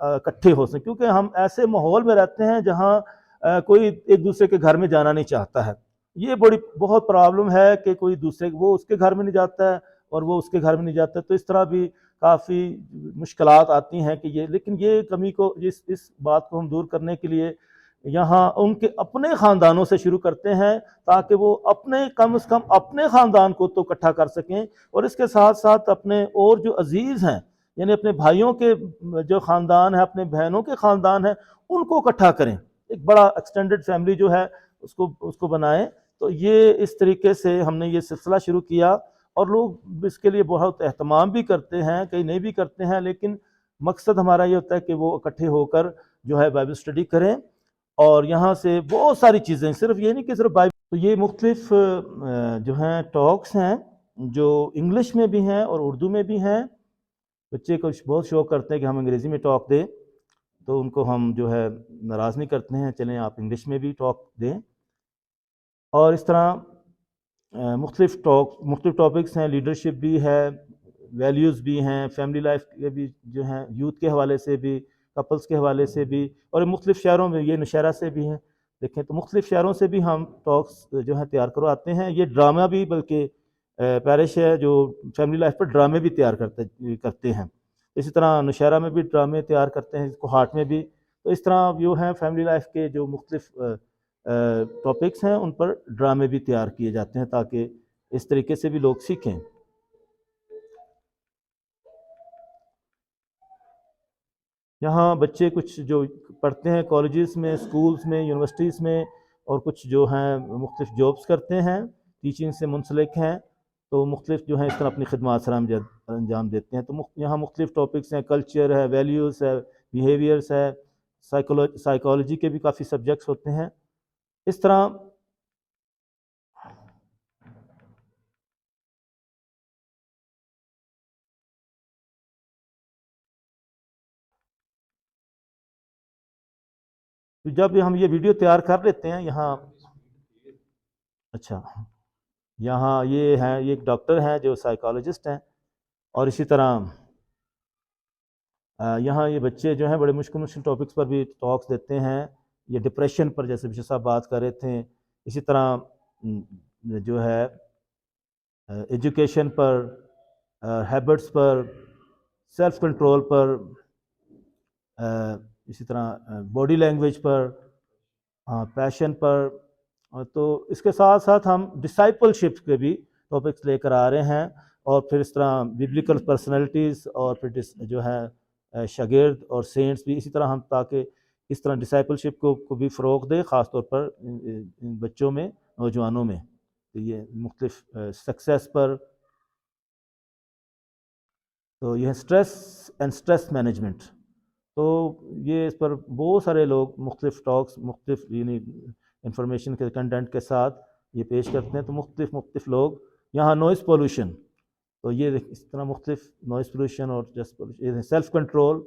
اکٹھے ہو سکیں، کیونکہ ہم ایسے ماحول میں رہتے ہیں جہاں کوئی ایک دوسرے کے گھر میں جانا نہیں چاہتا ہے. یہ بہت پرابلم ہے کہ کوئی دوسرے وہ اس کے گھر میں نہیں جاتا ہے اور وہ اس کے گھر میں نہیں جاتا ہے، تو اس طرح بھی کافی مشکلات آتی ہیں کہ لیکن یہ کمی کو اس بات کو ہم دور کرنے کے لیے یہاں ان کے اپنے خاندانوں سے شروع کرتے ہیں، تاکہ وہ کم از کم اپنے خاندان کو تو اکٹھا کر سکیں، اور اس کے ساتھ ساتھ اپنے اور جو عزیز ہیں، یعنی اپنے بھائیوں کے جو خاندان ہے، اپنے بہنوں کے خاندان ہیں، ان کو اکٹھا کریں، ایک بڑا ایکسٹینڈڈ فیملی جو ہے اس کو بنائیں. تو یہ اس طریقے سے ہم نے یہ سلسلہ شروع کیا، اور لوگ اس کے لیے بہت اہتمام بھی کرتے ہیں، کئی نہیں بھی کرتے ہیں، لیکن مقصد ہمارا یہ ہوتا ہے کہ وہ اکٹھے ہو کر جو ہے بائبل اسٹڈی کریں. اور یہاں سے بہت ساری چیزیں، صرف یہ نہیں کہ صرف بائبل، تو یہ مختلف جو ہیں ٹاکس ہیں جو انگلش میں بھی ہیں اور اردو میں بھی ہیں. بچے کو بہت شوق کرتے ہیں کہ ہم انگریزی میں ٹاک دیں، تو ان کو ہم جو ہے ناراض نہیں کرتے ہیں، چلیں آپ انگلش میں بھی ٹاک دیں. اور اس طرح مختلف ٹاپکس ہیں، لیڈرشپ بھی ہے، ویلیوز بھی ہیں، فیملی لائف کے بھی جو ہیں، یوتھ کے حوالے سے بھی، کپلز کے حوالے سے بھی، اور مختلف شہروں میں یہ نشہرہ سے بھی ہیں. دیکھیں تو مختلف شہروں سے بھی ہم ٹاکس جو ہیں تیار کرواتے ہیں. یہ ڈرامہ بھی، بلکہ پیرش ہے جو فیملی لائف پر ڈرامے بھی تیار کرتے ہیں. اسی طرح نشہرہ میں بھی ڈرامے تیار کرتے ہیں، کوہاٹ میں بھی. تو اس طرح جو ہیں فیملی لائف کے جو مختلف ٹاپکس ہیں ان پر ڈرامے بھی تیار کیے جاتے ہیں، تاکہ اس طریقے سے بھی لوگ سیکھیں. یہاں بچے کچھ جو پڑھتے ہیں کالجز میں، سکولز میں، یونیورسٹیز میں، اور کچھ جو ہیں مختلف جابس کرتے ہیں، ٹیچنگ سے منسلک ہیں، تو مختلف جو ہیں اس طرح اپنی خدمات سر انجام دیتے ہیں. تو یہاں مختلف ٹاپکس ہیں، کلچر ہے، ویلیوز ہے، بیہیویئرس ہے، سائیکالوجی کے بھی کافی سبجیکٹس ہوتے ہیں. اس طرح جب ہم یہ ویڈیو تیار کر لیتے ہیں یہاں، اچھا، یہاں یہ ایک ڈاکٹر ہیں جو سائیکالوجسٹ ہیں، اور اسی طرح یہاں یہ بچے جو ہیں بڑے مشکل ٹاپکس پر بھی ٹاکس دیتے ہیں. یہ ڈپریشن پر جیسے بشیر صاحب بات کر رہے تھے، اسی طرح جو ہے ایجوکیشن پر، ہیبٹس پر، سیلف کنٹرول پر، اسی طرح باڈی لینگویج پر، پیشن پر. تو اس کے ساتھ ساتھ ہم ڈسائپل شپ کے بھی ٹاپکس لے کر آ رہے ہیں، اور پھر اس طرح بیبلیکل پرسنالٹیز، اور پھر جو ہے شاگرد اور سینٹس بھی اسی طرح ہم، تاکہ اس طرح ڈسائپل شپ کو بھی فروغ دے، خاص طور پر بچوں میں، نوجوانوں میں. تو یہ مختلف سکسیس پر، تو یہ اسٹریس اینڈ اسٹریس مینجمنٹ. تو یہ اس پر بہت سارے لوگ مختلف ٹاکس، مختلف یعنی انفارمیشن کے کنٹینٹ کے ساتھ یہ پیش کرتے ہیں. تو مختلف لوگ یہاں نوائز پولوشن، تو یہ اس طرح مختلف نوائز پولوشن اور جسٹ پولوشن، سیلف کنٹرول.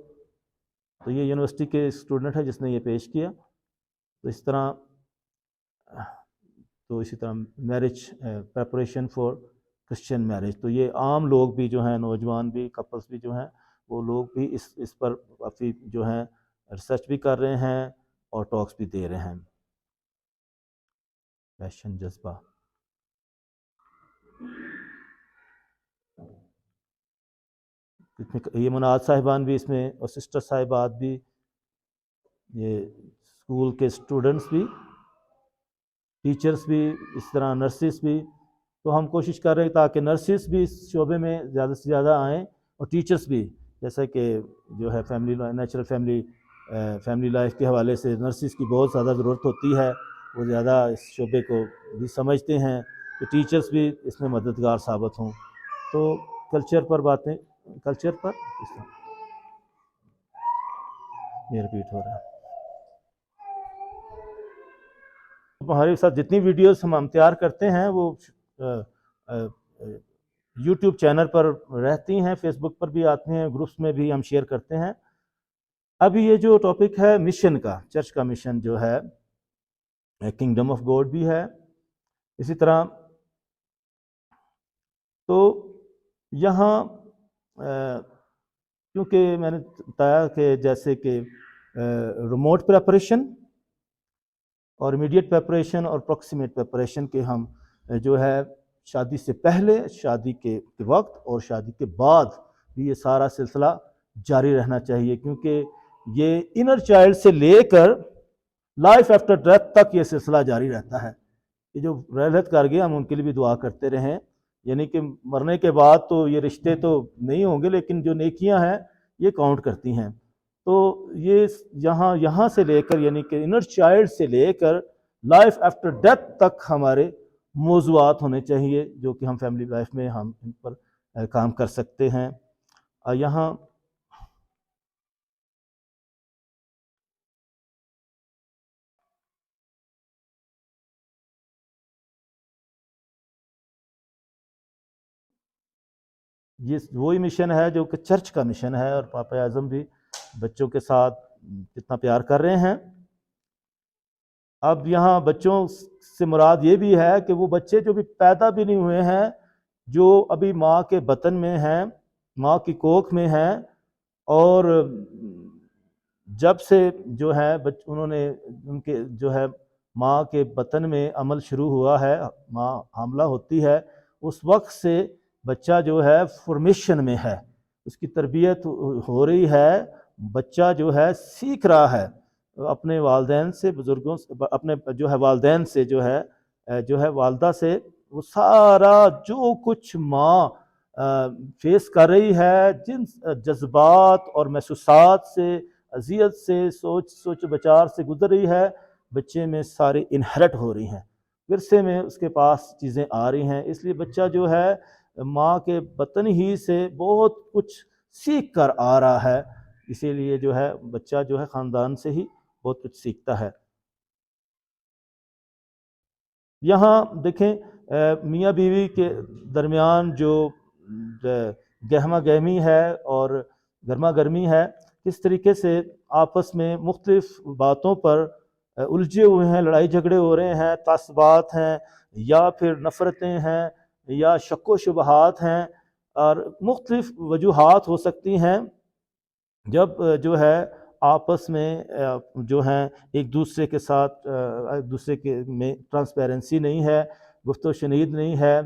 تو یہ یونیورسٹی کے اسٹوڈنٹ ہے جس نے یہ پیش کیا. تو اسی طرح marriage preparation for Christian marriage. تو یہ عام لوگ بھی جو ہیں، نوجوان بھی، کپلس بھی جو ہیں، وہ لوگ بھی اس پر کافی جو ہیں ریسرچ بھی کر رہے ہیں اور ٹاکس بھی دے رہے ہیں. پیشن، جذبہ. یہ مناد صاحبان بھی اس میں، اور سسٹر صاحبات بھی، یہ اسکول کے اسٹوڈنٹس بھی، ٹیچرس بھی، اس طرح نرسز بھی. تو ہم کوشش کر رہے ہیں تاکہ نرسز بھی اس شعبے میں زیادہ سے زیادہ آئیں، اور ٹیچرس بھی، جیسا کہ جو ہے نیچرل فیملی لائف کے حوالے سے نرسز کی بہت زیادہ ضرورت ہوتی ہے، وہ زیادہ اس شعبے کو بھی سمجھتے ہیں، کہ ٹیچرس بھی اس میں مددگار ثابت ہوں. تو کلچر پر باتیں، کلچر پر اس طرح یہ ریپیٹ ہو رہا ہے. ہمارے ساتھ جتنی ویڈیوز ہم تیار کرتے ہیں وہ یوٹیوب چینل پر رہتی ہیں، فیس بک پر بھی آتی ہیں، گروپس میں بھی ہم شیئر کرتے ہیں. ابھی یہ جو ٹاپک ہے مشن کا، چرچ کا مشن جو ہے، کنگڈم آف گاڈ بھی ہے. اسی طرح تو یہاں کیونکہ میں نے بتایا کہ جیسے کہ ریموٹ پریپریشن اور امیڈیٹ پریپریشن اور پروکسیمیٹ پریپریشن کے ہم جو ہے شادی سے پہلے، شادی کے وقت اور شادی کے بعد بھی یہ سارا سلسلہ جاری رہنا چاہیے، کیونکہ یہ انر چائلڈ سے لے کر لائف آفٹر ڈیتھ تک یہ سلسلہ جاری رہتا ہے۔ یہ جو رحلت کر گئے ہم ان کے لیے بھی دعا کرتے رہیں، یعنی کہ مرنے کے بعد تو یہ رشتے تو نہیں ہوں گے، لیکن جو نیکیاں ہیں یہ کاؤنٹ کرتی ہیں۔ تو یہ یہاں سے لے کر، یعنی کہ انر چائلڈ سے لے کر لائف آفٹر ڈیتھ تک ہمارے موضوعات ہونے چاہیے، جو کہ ہم فیملی لائف میں ہم ان پر کام کر سکتے ہیں۔ یہاں یہ وہی مشن ہے جو کہ چرچ کا مشن ہے، اور پاپا اعظم بھی بچوں کے ساتھ کتنا پیار کر رہے ہیں۔ اب یہاں بچوں سے مراد یہ بھی ہے کہ وہ بچے جو بھی پیدا بھی نہیں ہوئے ہیں، جو ابھی ماں کے بطن میں ہیں، ماں کی کوکھ میں ہیں، اور جب سے جو ہے انہوں نے ان کے جو ہے ماں کے بطن میں عمل شروع ہوا ہے، ماں حاملہ ہوتی ہے، اس وقت سے بچہ جو ہے فارمیشن میں ہے، اس کی تربیت ہو رہی ہے، بچہ جو ہے سیکھ رہا ہے اپنے والدین سے، بزرگوں سے، اپنے جو ہے والدین سے، جو ہے والدہ سے، وہ سارا جو کچھ ماں فیس کر رہی ہے، جن جذبات اور محسوسات سے، اذیت سے، سوچ بچار سے گزر رہی ہے، بچے میں سارے انہیرٹ ہو رہی ہیں، ورثے میں اس کے پاس چیزیں آ رہی ہیں۔ اس لیے بچہ جو ہے ماں کے بطن ہی سے بہت کچھ سیکھ کر آ رہا ہے، اسی لیے جو ہے بچہ جو ہے خاندان سے ہی بہت کچھ سیکھتا ہے۔ یہاں دیکھیں میاں بیوی کے درمیان جو گہما گہمی ہے اور گرما گرمی ہے، کس طریقے سے آپس میں مختلف باتوں پر الجھے ہوئے ہیں، لڑائی جھگڑے ہو رہے ہیں، تعصبات ہیں، یا پھر نفرتیں ہیں، یا شک و شبہات ہیں، اور مختلف وجوہات ہو سکتی ہیں۔ جب جو ہے آپس میں جو ہیں ایک دوسرے کے ساتھ، ایک دوسرے کے میں ٹرانسپیرنسی نہیں ہے، گفت و شنید نہیں ہے،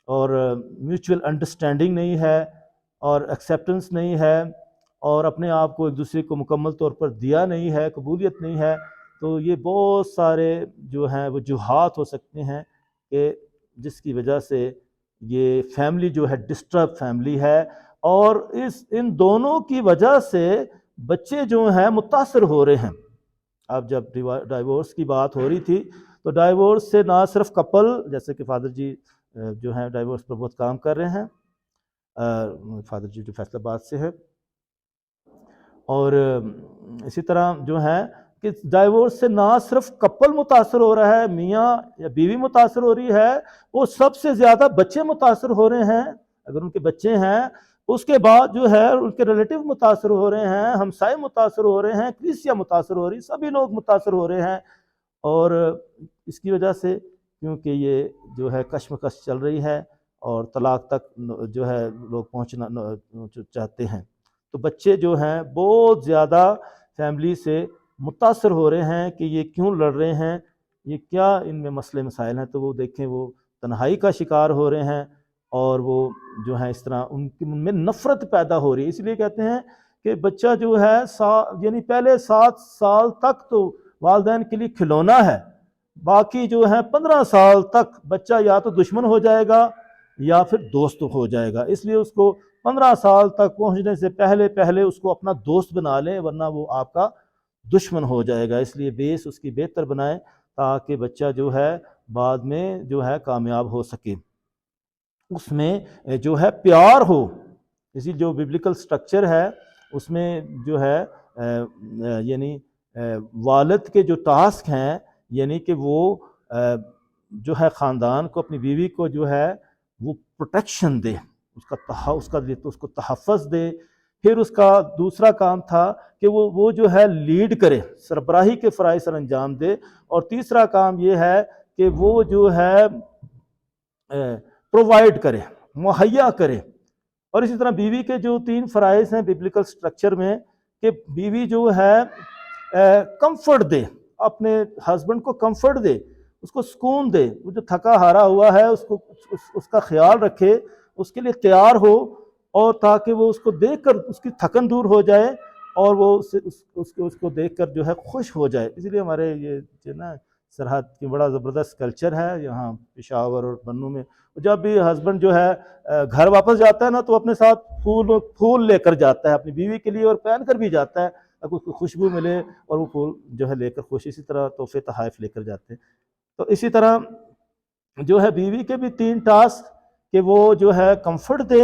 اور میوچول انڈرسٹینڈنگ نہیں ہے، اور ایکسیپٹنس نہیں ہے، اور اپنے آپ کو ایک دوسرے کو مکمل طور پر دیا نہیں ہے، قبولیت نہیں ہے، تو یہ بہت سارے جو ہیں وجوہات ہو سکتے ہیں کہ جس کی وجہ سے یہ فیملی جو ہے ڈسٹرب فیملی ہے، اور ان دونوں کی وجہ سے بچے جو ہیں متاثر ہو رہے ہیں۔ اب جب ڈائیورس کی بات ہو رہی تھی، تو ڈائیورس سے نہ صرف کپل، جیسے کہ فادر جی جو ہیں ڈائیورس پر بہت کام کر رہے ہیں، فادر جی جو فیصل آباد سے ہے، اور اسی طرح جو ہے کہ ڈائیورس سے نہ صرف کپل متاثر ہو رہا ہے، میاں یا بیوی متاثر ہو رہی ہے، وہ سب سے زیادہ بچے متاثر ہو رہے ہیں، اگر ان کے بچے ہیں، اس کے بعد جو ہے ان کے ریلیٹیو متاثر ہو رہے ہیں، ہمسائے متاثر ہو رہے ہیں، کلیسیا متاثر ہو رہی، سبھی لوگ متاثر ہو رہے ہیں، اور اس کی وجہ سے کیونکہ یہ جو ہے کشمکش چل رہی ہے، اور طلاق تک جو ہے لوگ پہنچنا چاہتے ہیں، تو بچے جو ہیں بہت زیادہ فیملی سے متاثر ہو رہے ہیں کہ یہ کیوں لڑ رہے ہیں، یہ کیا ان میں مسئلے مسائل ہیں، تو وہ دیکھیں وہ تنہائی کا شکار ہو رہے ہیں، اور وہ جو ہے اس طرح ان میں نفرت پیدا ہو رہی ہے۔ اس لیے کہتے ہیں کہ بچہ جو ہے یعنی پہلے 7 سال تک تو والدین کے لیے کھلونا ہے، باقی جو ہے 15 سال تک بچہ یا تو دشمن ہو جائے گا یا پھر دوست ہو جائے گا، اس لیے اس کو 15 سال تک پہنچنے سے پہلے اس کو اپنا دوست بنا لیں، ورنہ وہ آپ کا دشمن ہو جائے گا۔ اس لیے بیس اس کی بہتر بنائیں تاکہ بچہ جو ہے بعد میں جو ہے کامیاب ہو سکے، اس میں جو ہے پیار ہو۔ اسی جو بیبلیکل سٹرکچر ہے اس میں جو ہے یعنی والد کے جو ٹاسک ہیں، یعنی کہ وہ جو ہے خاندان کو، اپنی بیوی کو جو ہے وہ پروٹیکشن دے، اس کو تحفظ دے، پھر اس کا دوسرا کام تھا کہ وہ جو ہے لیڈ کرے، سربراہی کے فرائض سر انجام دے، اور تیسرا کام یہ ہے کہ وہ جو ہے پرووائڈ کرے، مہیا کرے، اور اسی طرح بیوی کے جو 3 فرائض ہیں ببلیکل سٹرکچر میں کہ بیوی جو ہے کمفرٹ دے، اپنے ہسبینڈ کو کمفرٹ دے، اس کو سکون دے، وہ جو تھکا ہارا ہوا ہے اس کا خیال رکھے، اس کے لیے تیار ہو، اور تاکہ وہ اس کو دیکھ کر اس کی تھکن دور ہو جائے اور وہ اس کو دیکھ کر جو ہے خوش ہو جائے۔ اسی لیے ہمارے یہ جو نا سرحد کی بڑا زبردست کلچر ہے یہاں پشاور اور بنوں میں، جب بھی ہسبینڈ جو ہے گھر واپس جاتا ہے نا تو اپنے ساتھ پھول لے کر جاتا ہے اپنی بیوی کے لیے، اور پہن کر بھی جاتا ہے تاکہ اس کو خوشبو ملے، اور وہ پھول جو ہے لے کر خوش، اسی طرح تحفے تحائف لے کر جاتے ہیں۔ تو اسی طرح جو ہے بیوی کے بھی 3 ٹاسک کہ وہ جو ہے کمفرٹ دے،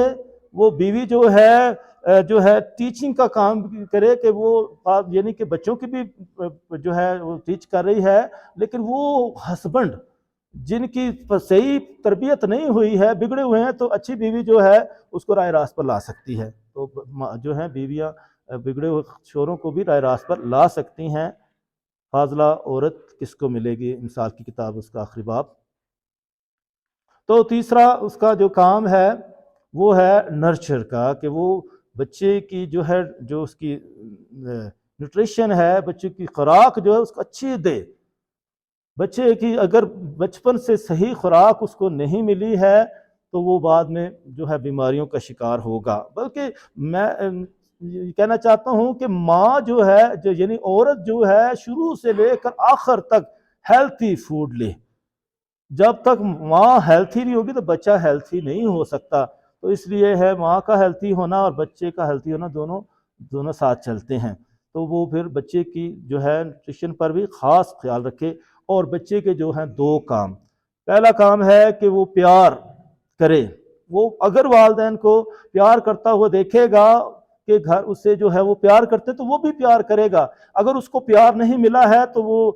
وہ بیوی جو ہے ٹیچنگ کا کام کرے، کہ وہ یعنی کہ بچوں کی بھی جو ہے وہ ٹیچ کر رہی ہے، لیکن وہ ہسبینڈ جن کی صحیح تربیت نہیں ہوئی ہے، بگڑے ہوئے ہیں، تو اچھی بیوی جو ہے اس کو راہ راست پر لا سکتی ہے۔ تو جو ہے بیویاں بگڑے ہوئے شوہروں کو بھی راہ راست پر لا سکتی ہیں۔ فاضلہ عورت کس کو ملے گی، مثال کی کتاب اس کا آخری باب۔ تو تیسرا اس کا جو کام ہے وہ ہے نرچر کا، کہ وہ بچے کی جو اس کی نیوٹریشن ہے، بچے کی خوراک جو ہے اس کو اچھی دے۔ بچے کی اگر بچپن سے صحیح خوراک اس کو نہیں ملی ہے تو وہ بعد میں جو ہے بیماریوں کا شکار ہوگا۔ بلکہ میں یہ کہنا چاہتا ہوں کہ ماں جو ہے یعنی عورت جو ہے شروع سے لے کر آخر تک ہیلتھی فوڈ لے۔ جب تک ماں ہیلتھی نہیں ہوگی تو بچہ ہیلتھی نہیں ہو سکتا۔ تو اس لیے ہے ماں کا ہیلتھی ہونا اور بچے کا ہیلتھی ہونا دونوں ساتھ چلتے ہیں۔ تو وہ پھر بچے کی جو ہے نیوٹریشن پر بھی خاص خیال رکھے۔ اور بچے کے جو ہیں 2 کام، پہلا کام ہے کہ وہ پیار کرے۔ وہ اگر والدین کو پیار کرتا ہوا دیکھے گا کہ گھر اس سے جو ہے وہ پیار کرتے تو وہ بھی پیار کرے گا۔ اگر اس کو پیار نہیں ملا ہے تو وہ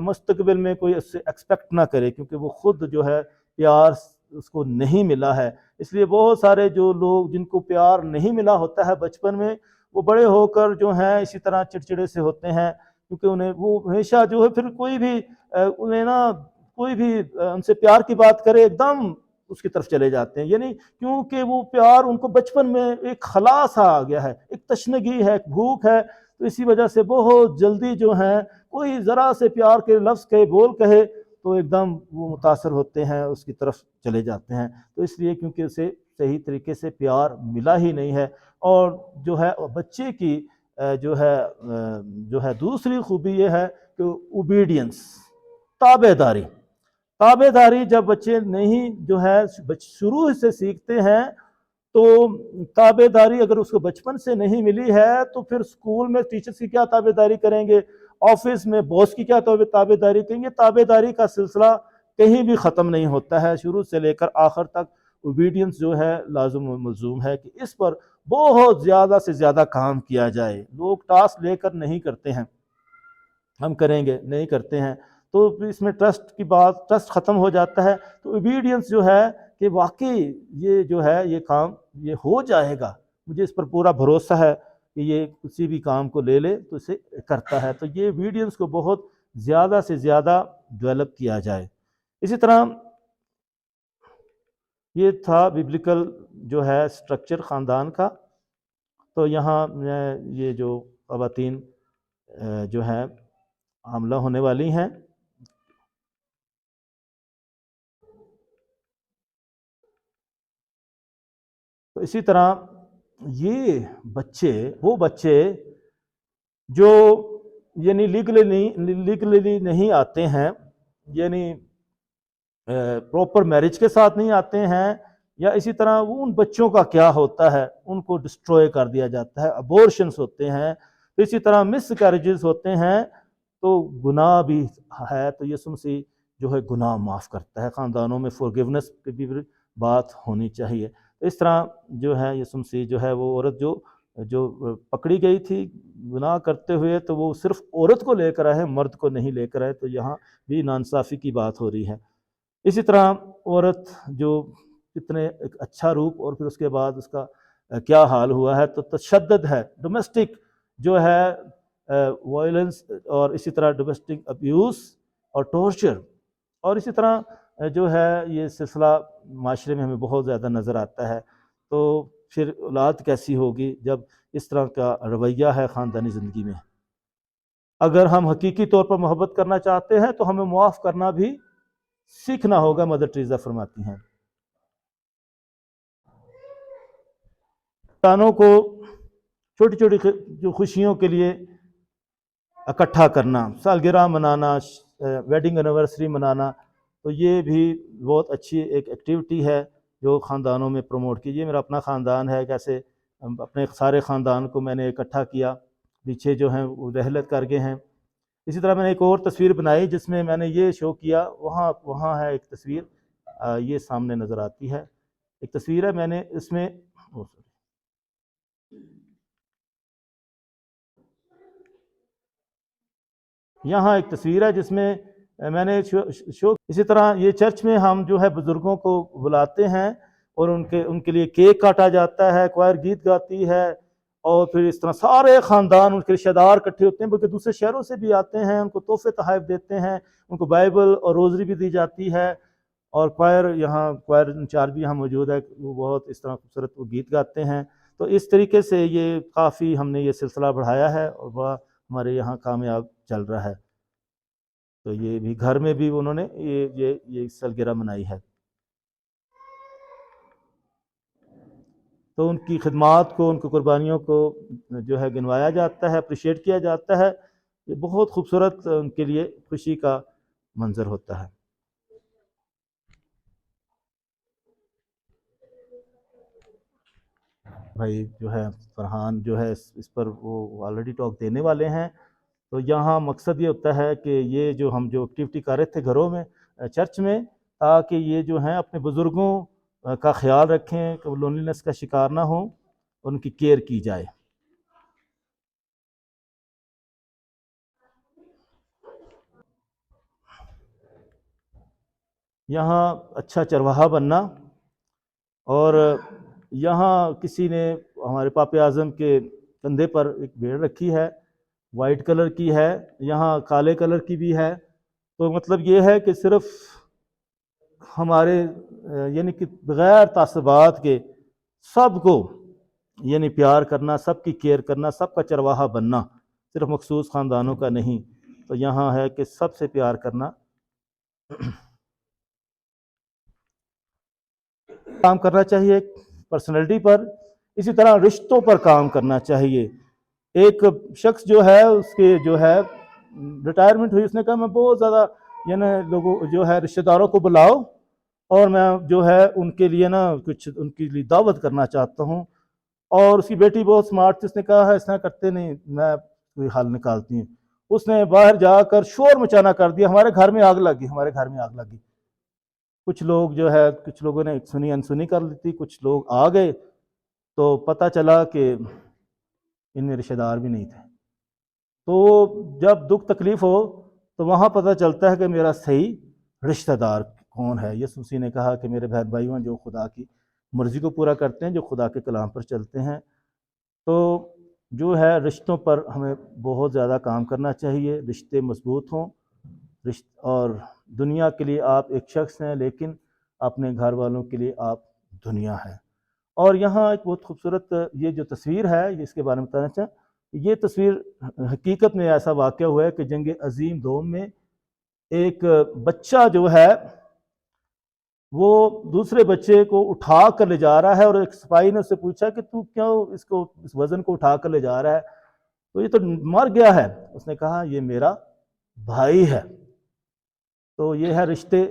مستقبل میں کوئی اس سے ایکسپیکٹ نہ کرے، کیونکہ وہ خود جو ہے پیار اس کو نہیں ملا ہے۔ اس لیے بہت سارے جو لوگ جن کو پیار نہیں ملا ہوتا ہے بچپن میں، وہ بڑے ہو کر جو ہیں اسی طرح چڑچڑے سے ہوتے ہیں، کیونکہ انہیں وہ ہمیشہ جو ہے پھر کوئی بھی ان سے پیار کی بات کرے ایک دم اس کی طرف چلے جاتے ہیں، یعنی کیونکہ وہ پیار ان کو بچپن میں ایک خلا سا آ گیا ہے، ایک تشنگی ہے، ایک بھوک ہے، تو اسی وجہ سے بہت جلدی جو ہے کوئی ذرا سے پیار کے لفظ کہے، بول کہے تو ایک دم وہ متاثر ہوتے ہیں، اس کی طرف چلے جاتے ہیں۔ تو اس لیے کیونکہ اسے صحیح طریقے سے پیار ملا ہی نہیں ہے۔ اور جو ہے بچے کی جو ہے دوسری خوبی یہ ہے کہ اوبیڈینس، تابع داری جب بچے نہیں جو ہے شروع سے سیکھتے ہیں، تو تابع داری اگر اس کو بچپن سے نہیں ملی ہے تو پھر اسکول میں ٹیچرز کی کیا تابع داری کریں گے، آفس میں باس کی کیا تابع داری کریں گے۔ تابع داری کا سلسلہ کہیں بھی ختم نہیں ہوتا ہے، شروع سے لے کر آخر تک اوبیڈینس جو ہے لازم و ملزوم ہے کہ اس پر بہت زیادہ سے زیادہ کام کیا جائے۔ لوگ ٹاسک لے کر نہیں کرتے ہیں، ہم کریں گے نہیں کرتے ہیں، تو اس میں ٹرسٹ ختم ہو جاتا ہے۔ تو اوبیڈینس جو ہے کہ واقعی یہ جو ہے یہ کام یہ ہو جائے گا، مجھے اس پر پورا بھروسہ ہے کہ یہ کسی بھی کام کو لے لے تو اسے کرتا ہے۔ تو یہ اوبیڈینس کو بہت زیادہ سے زیادہ ڈیولپ کیا جائے۔ اسی طرح یہ تھا ببلیکل جو ہے سٹرکچر خاندان کا۔ تو یہاں یہ جو خواتین جو ہے حاملہ ہونے والی ہیں، تو اسی طرح یہ وہ بچے جو یعنی لیگلی نہیں آتے ہیں، یعنی پراپر میرج کے ساتھ نہیں آتے ہیں، یا اسی طرح ان بچوں کا کیا ہوتا ہے، ان کو ڈسٹروائے کر دیا جاتا ہے، ابورشنز ہوتے ہیں، تو اسی طرح مس کیریجز ہوتے ہیں، تو گناہ بھی ہے۔ تو یسوع مسیح جو ہے گناہ معاف کرتا ہے، خاندانوں میں فورگیونیس کی بھی بات ہونی چاہیے۔ اس طرح جو ہے یسوع مسیح جو ہے وہ عورت جو پکڑی گئی تھی گناہ کرتے ہوئے، تو وہ صرف عورت کو لے کر آئے، مرد کو نہیں لے کر آئے، تو یہاں بھی ناانصافی کی بات ہو رہی ہے۔ اسی طرح عورت جو کتنے ایک اچھا روپ، اور پھر اس کے بعد اس کا کیا حال ہوا ہے، تو تشدد ہے، ڈومیسٹک جو ہے وائلنس، اور اسی طرح ڈومیسٹک ابیوز اور ٹارچر، اور اسی طرح جو ہے یہ سلسلہ معاشرے میں ہمیں بہت زیادہ نظر آتا ہے۔ تو پھر اولاد کیسی ہوگی جب اس طرح کا رویہ ہے خاندانی زندگی میں۔ اگر ہم حقیقی طور پر محبت کرنا چاہتے ہیں تو ہمیں معاف کرنا بھی سیکھنا ہوگا، مدر ٹریزا فرماتی ہیں۔ انسانوں کو چھوٹی چھوٹی جو خوشیوں کے لیے اکٹھا کرنا، سالگرہ منانا، ویڈنگ اینیورسری منانا، تو یہ بھی بہت اچھی ایک ایکٹیویٹی ہے جو خاندانوں میں پروموٹ کی۔ یہ میرا اپنا خاندان ہے، کیسے اپنے سارے خاندان کو میں نے اکٹھا کیا، پیچھے جو ہیں وہ رحلت کر گئے ہیں۔ اسی طرح میں نے ایک اور تصویر بنائی جس میں میں نے یہ شو کیا، وہاں ہے ایک تصویر، یہ سامنے نظر آتی ہے، ایک تصویر ہے، میں نے اس میں یہاں ایک تصویر ہے جس میں میں نے شو۔ اسی طرح یہ چرچ میں ہم جو ہے بزرگوں کو بلاتے ہیں اور ان کے لیے کیک کاٹا جاتا ہے، کوائر گیت گاتی ہے، اور پھر اس طرح سارے خاندان، ان کے رشتہ دار اکٹھے ہوتے ہیں، بلکہ دوسرے شہروں سے بھی آتے ہیں، ان کو تحفے تحائف دیتے ہیں، ان کو بائبل اور روزری بھی دی جاتی ہے، اور کوائر انچارج بھی یہاں موجود ہے، وہ بہت اس طرح خوبصورت وہ گیت گاتے ہیں۔ تو اس طریقے سے یہ کافی ہم نے یہ سلسلہ بڑھایا ہے اور بڑا ہمارے یہاں کامیاب چل رہا ہے۔ تو یہ بھی گھر میں بھی انہوں نے یہ سالگرہ منائی ہے۔ تو ان کی خدمات کو، ان کی قربانیوں کو جو ہے گنوایا جاتا ہے، اپریشیٹ کیا جاتا ہے۔ یہ بہت خوبصورت ان کے لیے خوشی کا منظر ہوتا ہے۔ بھائی جو ہے فرحان جو ہے اس پر وہ آلریڈی ٹاک دینے والے ہیں۔ تو یہاں مقصد یہ ہوتا ہے کہ یہ جو ہم جو ایکٹیویٹی کر رہے تھے گھروں میں، چرچ میں، تاکہ یہ جو ہیں اپنے بزرگوں کا خیال رکھیں کہ وہ لونلینس کا شکار نہ ہوں، ان کی کیئر کی جائے۔ یہاں اچھا چرواہا بننا، اور یہاں کسی نے ہمارے پاپ اعظم کے کندھے پر ایک بھیڑ رکھی ہے، وائٹ کلر کی ہے، یہاں کالے کلر کی بھی ہے۔ تو مطلب یہ ہے کہ صرف ہمارے یعنی کہ بغیر تعصبات کے سب کو یعنی پیار کرنا، سب کی کیئر کرنا، سب کا چرواہا بننا، صرف مخصوص خاندانوں کا نہیں۔ تو یہاں ہے کہ سب سے پیار کرنا، کام کرنا چاہیے پرسنالٹی پر، اسی طرح رشتوں پر کام کرنا چاہیے۔ ایک شخص جو ہے اس کے جو ہے ریٹائرمنٹ ہوئی، اس نے کہا میں بہت زیادہ یعنی لوگوں جو ہے رشتہ داروں کو بلاؤ اور میں جو ہے ان کے لیے نا کچھ ان کے لیے دعوت کرنا چاہتا ہوں۔ اور اس کی بیٹی بہت سمارٹ تھی، اس نے کہا ہے اس طرح کرتے نہیں، میں کوئی حل نکالتی ہوں۔ اس نے باہر جا کر شور مچانا کر دیا، ہمارے گھر میں آگ لگی، ہمارے گھر میں آگ لگی۔ کچھ لوگ جو ہے کچھ لوگوں نے سنی انسنی کر لی تھی، کچھ لوگ آ گئے، تو پتہ چلا کہ ان میں رشتہ دار بھی نہیں تھے۔ تو جب دکھ تکلیف ہو تو وہاں پتہ چلتا ہے کہ میرا صحیح رشتہ دار کون ہے۔ یسوع مسیح نے کہا کہ میرے بہن بھائیوں ہیں جو خدا کی مرضی کو پورا کرتے ہیں، جو خدا کے کلام پر چلتے ہیں۔ تو جو ہے رشتوں پر ہمیں بہت زیادہ کام کرنا چاہیے، رشتے مضبوط ہوں، اور دنیا کے لیے آپ ایک شخص ہیں، لیکن اپنے گھر والوں کے لیے آپ دنیا ہیں۔ اور یہاں ایک بہت خوبصورت یہ جو تصویر ہے، اس کے بارے میں بتانا چاہیں، یہ تصویر حقیقت میں ایسا واقعہ ہوا ہے کہ جنگ عظیم دوم میں ایک بچہ جو ہے وہ دوسرے بچے کو اٹھا کر لے جا رہا ہے، اور ایک سپاہی نے اس سے پوچھا کہ تو کیوں اس وزن کو اٹھا کر لے جا رہا ہے، تو یہ تو مر گیا ہے۔ اس نے کہا یہ میرا بھائی ہے۔ تو یہ ہے رشتے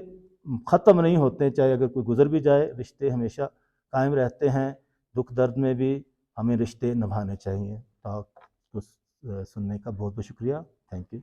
ختم نہیں ہوتے، چاہے اگر کوئی گزر بھی جائے، رشتے ہمیشہ قائم رہتے ہیں۔ دکھ درد میں بھی ہمیں رشتے نبھانے چاہیے۔ ٹاک کو سننے کا بہت بہت شکریہ، تھینک یو۔